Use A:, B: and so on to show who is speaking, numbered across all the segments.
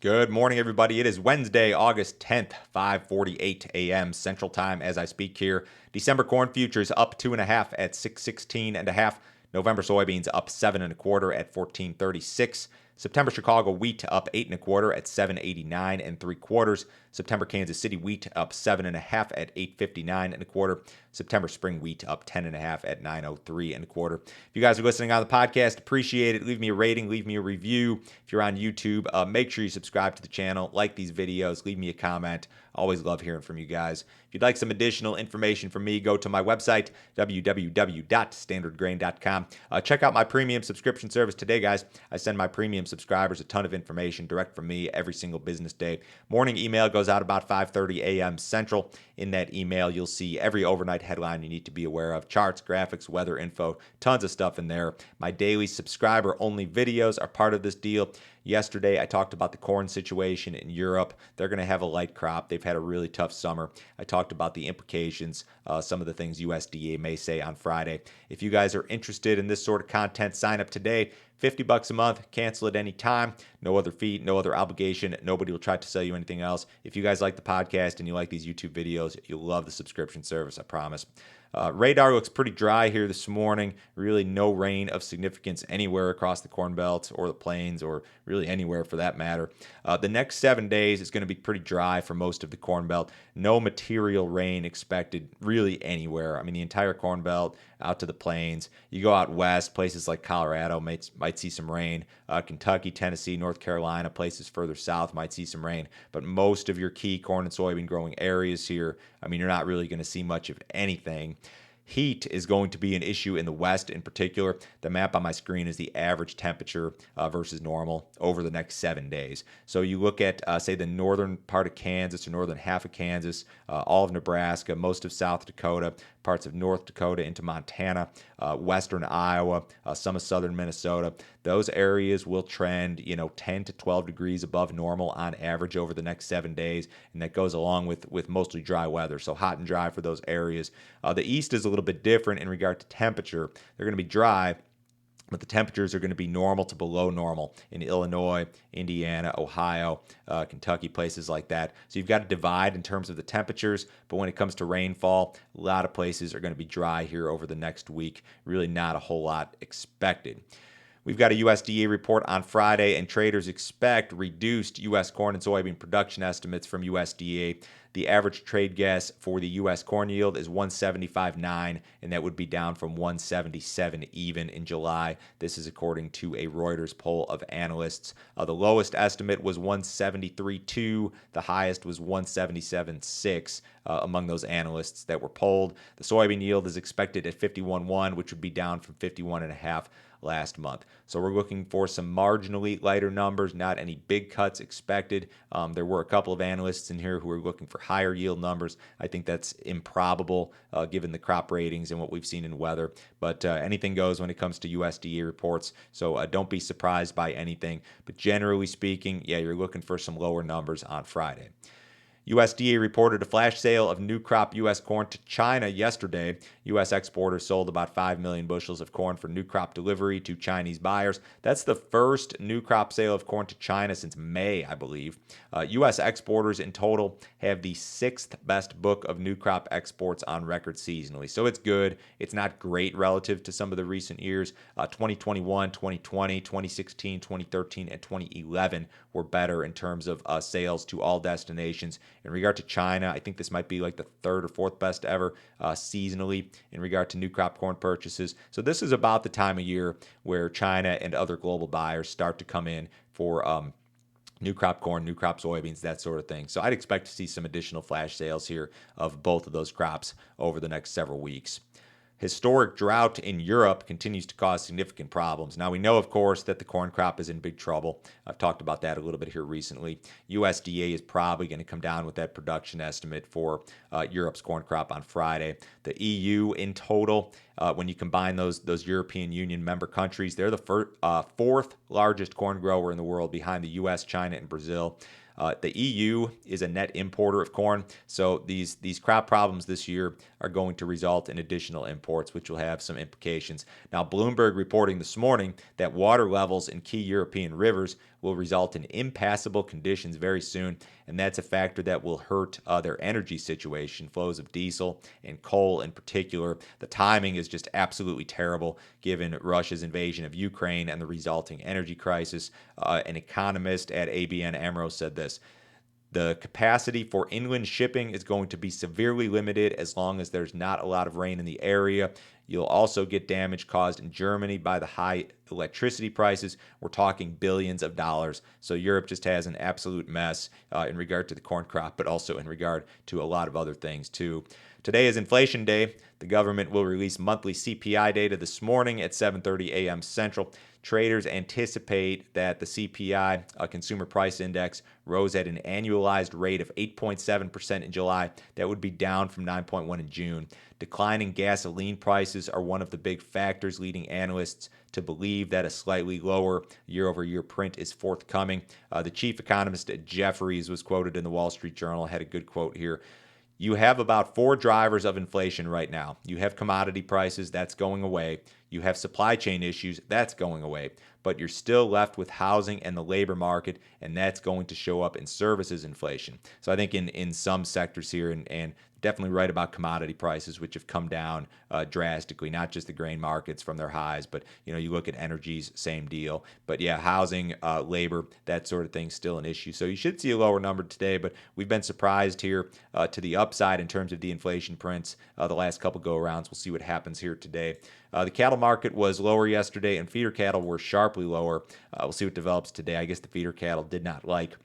A: Good morning, everybody. It is Wednesday, August 10th, 5:48 a.m. Central Time as I speak here. December corn futures up 2.5 at 616.5. November soybeans up 7.25 at 1436. September Chicago wheat up 8.25 at 789.75. September Kansas City wheat up 7.5 at 859.25. September spring wheat up 10.5 at 903.25. If you guys are listening on the podcast, appreciate it. Leave me a rating, leave me a review. If you're on YouTube, make sure you subscribe to the channel, like these videos, leave me a comment. Always love hearing from you guys. If you'd like some additional information from me, go to my website, www.standardgrain.com. Check out my premium subscription service today, guys. I send my premium subscribers a ton of information direct from me every single business day. Morning email goes out about 5:30 a.m. Central. In that email, you'll see every overnight headline you need to be aware of, charts, graphics, weather info, tons of stuff in there. My daily subscriber-only videos are part of this deal. Yesterday, I talked about the corn situation in Europe. They're going to have a light crop. They've had a really tough summer. I talked about the implications, some of the things USDA may say on Friday. If you guys are interested in this sort of content, sign up today. $50 a month, cancel at any time. No other fee, no other obligation. Nobody will try to sell you anything else. If you guys like the podcast and you like these YouTube videos, you'll love the subscription service, I promise. Radar looks pretty dry here this morning. Really no rain of significance anywhere across the Corn Belt or the plains or really anywhere for that matter. The next 7 days is going to be pretty dry for most of the Corn Belt. No material rain expected really anywhere. I mean, the entire Corn Belt out to the plains. You go out west, places like Colorado might see some rain. Kentucky, Tennessee, North Carolina, places further south might see some rain. But most of your key corn and soybean growing areas here, I mean, you're not really going to see much of anything. Heat is going to be an issue in the west in particular. The map on my screen is the average temperature versus normal over the next 7 days. So you look at, say, the northern part of Kansas or northern half of Kansas, all of Nebraska, most of South Dakota, parts of North Dakota into Montana, western Iowa, some of southern Minnesota. Those areas will trend, 10 to 12 degrees above normal on average over the next 7 days, and that goes along with mostly dry weather, so hot and dry for those areas. The east is a little bit different in regard to temperature. They're going to be dry, but the temperatures are going to be normal to below normal in Illinois, Indiana, Ohio, Kentucky, places like that. So you've got to divide in terms of the temperatures, but when it comes to rainfall, a lot of places are going to be dry here over the next week. Really not a whole lot expected. We've got a USDA report on Friday, and traders expect reduced U.S. corn and soybean production estimates from USDA. The average trade guess for the U.S. corn yield is 175.9, and that would be down from 177 even in July. This is according to a Reuters poll of analysts. The lowest estimate was 173.2. The highest was 177.6 among those analysts that were polled. The soybean yield is expected at 51.1, which would be down from 51.5 last month. So we're looking for some marginally lighter numbers, not any big cuts expected. There were a couple of analysts in here who were looking for higher yield numbers. I think that's improbable given the crop ratings and what we've seen in weather. But anything goes when it comes to USDA reports. So don't be surprised by anything. But generally speaking, yeah, you're looking for some lower numbers on Friday. USDA reported a flash sale of new crop U.S. corn to China yesterday. U.S. exporters sold about 5 million bushels of corn for new crop delivery to Chinese buyers. That's the first new crop sale of corn to China since May, I believe. U.S. exporters in total have the 6th best book of new crop exports on record seasonally. So it's good. It's not great relative to some of the recent years. 2021, 2020, 2016, 2013, and 2011 were better in terms of sales to all destinations. In regard to China, I think this might be like the 3rd or 4th best ever seasonally in regard to new crop corn purchases. So this is about the time of year where China and other global buyers start to come in for new crop corn, new crop soybeans, that sort of thing. So I'd expect to see some additional flash sales here of both of those crops over the next several weeks. Historic drought in Europe continues to cause significant problems. Now, we know, of course, that the corn crop is in big trouble. I've talked about that a little bit here recently. USDA is probably going to come down with that production estimate for Europe's corn crop on Friday. The EU in total, when you combine those European Union member countries, they're the 4th largest corn grower in the world behind the U.S., China, and Brazil. The EU is a net importer of corn, so these crop problems this year are going to result in additional imports, which will have some implications. Now, Bloomberg reporting this morning that water levels in key European rivers will result in impassable conditions very soon, and that's a factor that will hurt their energy situation, flows of diesel and coal in particular. The timing is just absolutely terrible given Russia's invasion of Ukraine and the resulting energy crisis. An economist at ABN AMRO said this: the capacity for inland shipping is going to be severely limited as long as there's not a lot of rain in the area. You'll also get damage caused in Germany by the high electricity prices. We're talking billions of dollars. So Europe just has an absolute mess in regard to the corn crop, but also in regard to a lot of other things too. Today is inflation day. The government will release monthly CPI data this morning at 7:30 a.m. Central. Traders anticipate that the CPI, Consumer Price Index, rose at an annualized rate of 8.7% in July. That would be down from 9.1% in June. Declining gasoline prices are one of the big factors leading analysts to believe that a slightly lower year-over-year print is forthcoming. The chief economist at Jefferies was quoted in the Wall Street Journal, had a good quote here. You have about 4 drivers of inflation right now. You have commodity prices, that's going away. You have supply chain issues, that's going away. But you're still left with housing and the labor market, and that's going to show up in services inflation. So I think in some sectors here, and definitely right about commodity prices, which have come down drastically, not just the grain markets from their highs, but you look at energies, same deal. But yeah, housing, labor, that sort of thing, still an issue. So you should see a lower number today, but we've been surprised here to the upside in terms of the inflation prints the last couple go-arounds. We'll see what happens here today. The cattle market was lower yesterday, and feeder cattle were sharply lower. We'll see what develops today. I guess the feeder cattle did not like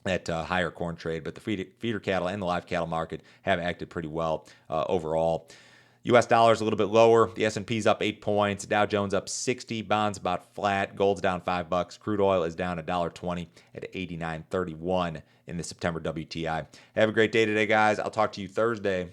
A: that higher corn trade, but the feeder cattle and the live cattle market have acted pretty well overall. U.S. dollar is a little bit lower. The S&P's up 8 points. Dow Jones up 60. Bonds about flat. Gold's down $5. Crude oil is down $1.20 at 89.31 in the September WTI. Have a great day today, guys. I'll talk to you Thursday.